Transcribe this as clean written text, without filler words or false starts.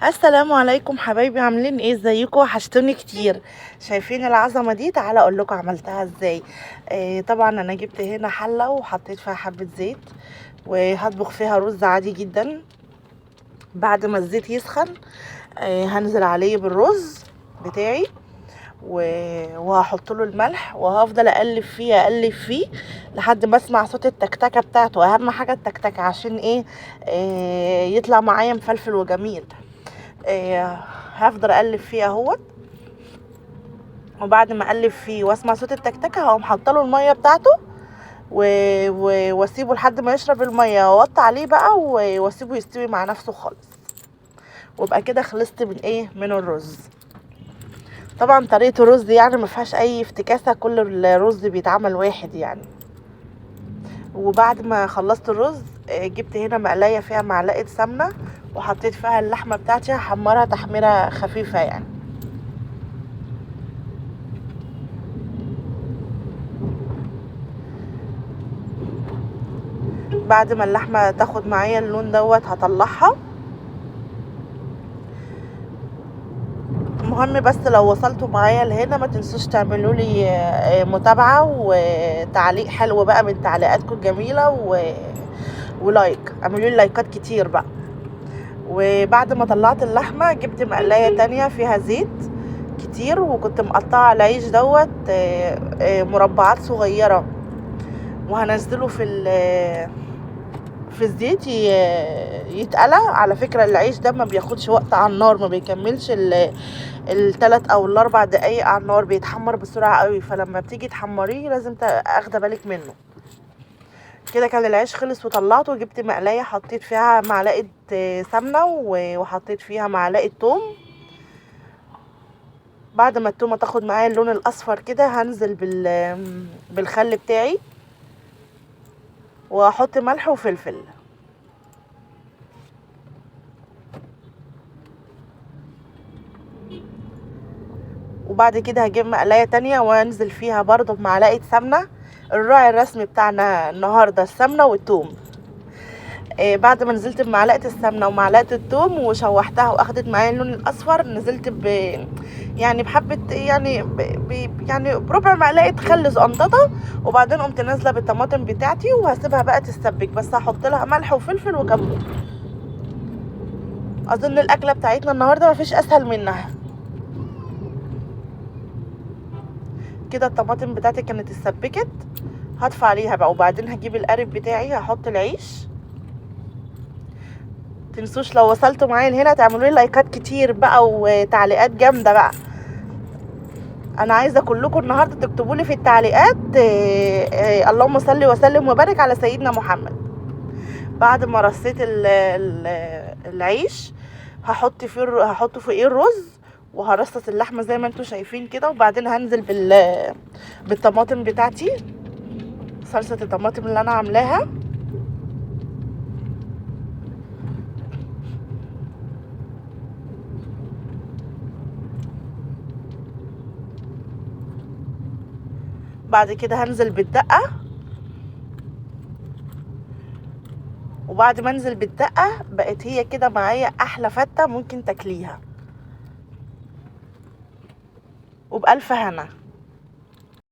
السلام عليكم حبايبي، عاملين ايه؟ ازيكم؟ وحشتوني كتير. شايفين العظمه دي؟ تعالى اقول لكم عملتها ازاي. طبعا انا جبت هنا حله وحطيت فيها حبه زيت، وهطبخ فيها رز عادي جدا. بعد ما الزيت يسخن هنزل عليه بالرز بتاعي وهحط له الملح، وهفضل اقلب فيه لحد ما اسمع صوت التكتكه بتاعته. اهم حاجه التكتكه عشان ايه؟ يطلع معايا مفلفل وجميل. هفضل اقلب فيه اهوت. وبعد ما اقلب فيه واسمع صوت التكتكه هقوم حاطه له الميه بتاعته واسيبه لحد ما يشرب الميه، واوطي عليه بقى واسيبه يستوي مع نفسه خالص. وابقى كده خلصت من الرز. طبعا طريقه الرز يعني ما فيهاش اي افتكاسه، كل الرز بيتعمل واحد يعني. وبعد ما خلصت الرز جبت هنا مقلايه فيها معلقه سمنه، وحطيت فيها اللحمه بتاعتي هحمرها تحميره خفيفه يعني. بعد ما اللحمه تاخد معايا اللون دوت هطلعها. المهم بس لو وصلتوا معايا لهنا ما تنسوش تعملوا لي متابعه وتعليق حلو بقى من تعليقاتكم الجميله ولايك، اعملوا لي لايكات كتير بقى. وبعد ما طلعت اللحمه جبت مقلايه تانية فيها زيت كتير، وكنت مقطعه العيش دوت مربعات صغيره، وهنزله في الزيت يتقلى. على فكرة العيش ده ما بياخدش وقت على النار، ما بيكملش ال3 او ال4 دقايق على النار، بيتحمر بسرعة قوي. فلما بتيجي تحمريه لازم اخده بالك منه. كده كان العيش خلص وطلعته، وجبت مقلاية حطيت فيها معلقة سمنة وحطيت فيها معلقة توم. بعد ما التومة تاخد معايا اللون الاصفر كده هنزل بالخل بتاعي، واحط ملح وفلفل. وبعد كده هجيب مقلاية تانية وانزل فيها برضو بمعلقة سمنة. الراعي الرسمي بتاعنا النهاردة السمنة والثوم. بعد ما نزلت بمعلقة السمنة ومعلقة الثوم وشوحتها واخدت معايا اللون الاصفر، نزلت يعني بحبة يعني بربع معلقة خل زقنططة. وبعدين قمت نازلة بالطماطم بتاعتي وهسيبها بقى تتسبك، بس هحط لها ملح وفلفل وكمون. اظن الاكلة بتاعتنا النهاردة مفيش اسهل منها. كده الطماطم بتاعتي كانت اتسبكت، هطفي عليها بقى. وبعدين هجيب القارب بتاعي هحط العيش. تنسوش لو وصلتوا معايا لهنا تعملوا لي لايكات كتير بقى وتعليقات جامده بقى. انا عايزه كلكم النهارده تكتبوا لي في التعليقات اللهم صل وسلم وبارك على سيدنا محمد. بعد ما رصيت العيش هحط فوقيه الرز، وهرصص اللحمه زي ما انتم شايفين كده. وبعدين هنزل بالطماطم بتاعتي، صلصه الطماطم اللي انا عاملاها. بعد كده هنزل بالدقه. وبعد ما انزل بالدقه بقت هي كده معايا احلى فته ممكن تاكليها، وبألف هنا.